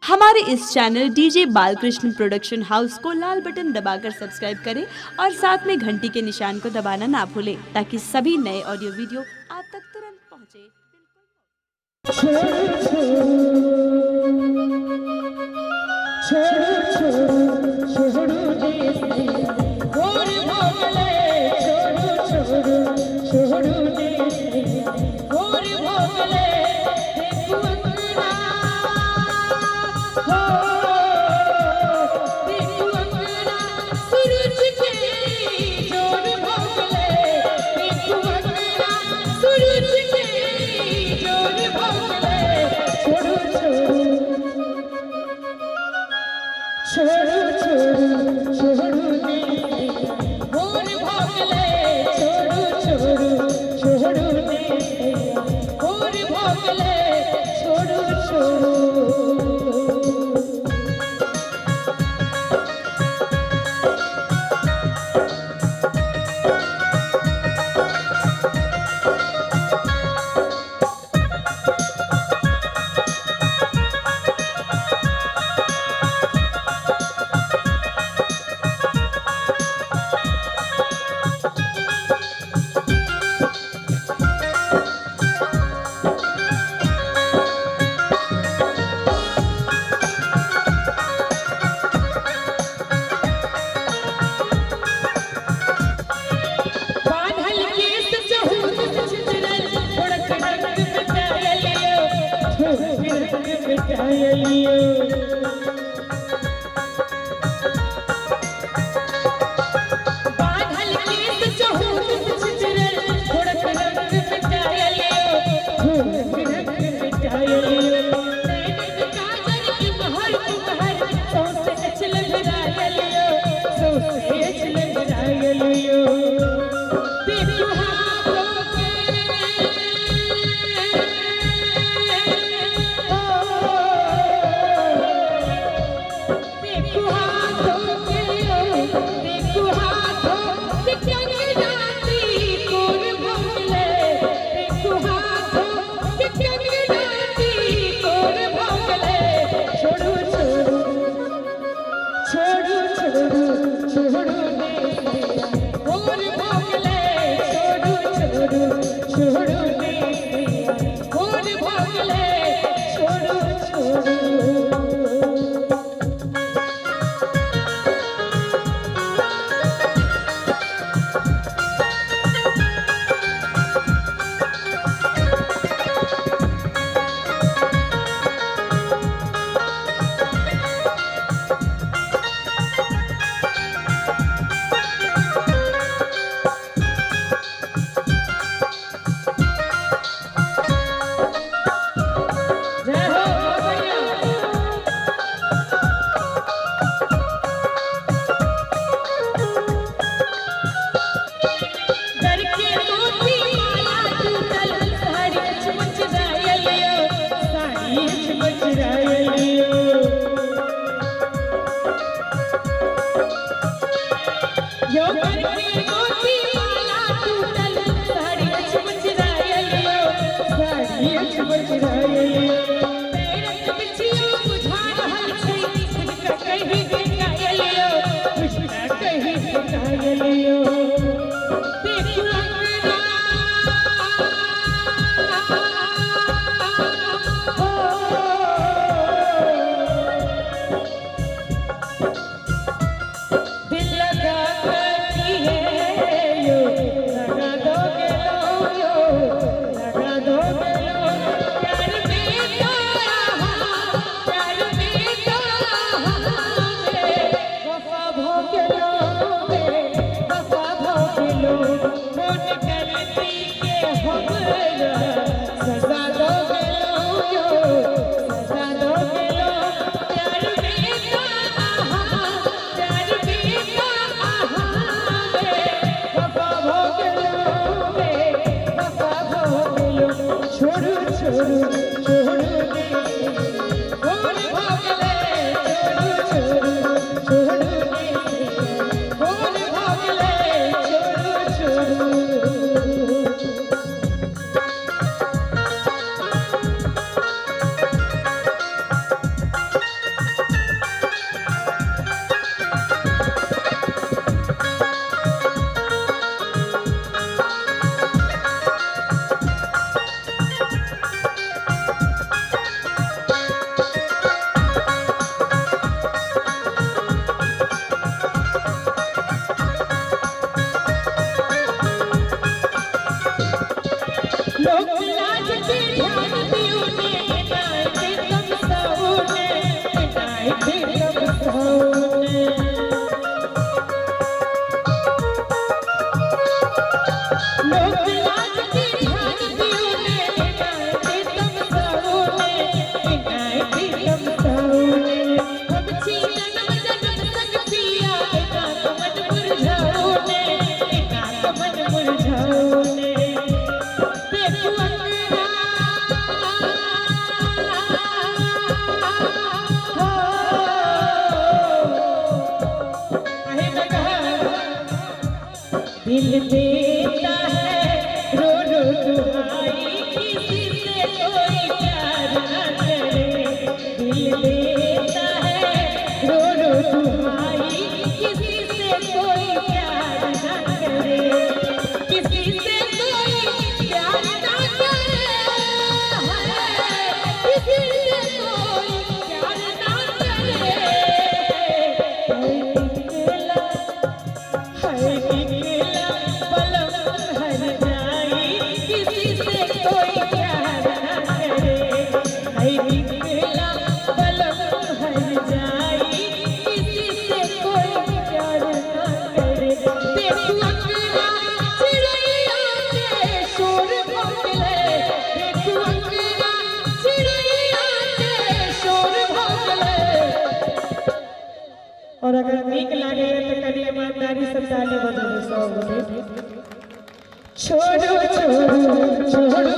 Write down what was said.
हमारे इस channel DJ Balkrishna production house को लाल बटन दबाकर सब्सक्राइब करें और साथ में घंटी के निशान को दबाना ना भूलें ताकि सभी नए ऑडियो वीडियो आप तक तुरंत पहुंचे। दिल देता है रो रो दुहाई, किसी से कोई प्यार न करे। दिल देता है रो रो दुहाई, किसी से कोई प्यार न करे। किसी से कोई प्यार न करे, किसी से कोई प्यार न करे। और अगर नीक लागे तो कभी ईमानदारी से ताली बजाओ। छोड़ो छोड़ो छोड़ो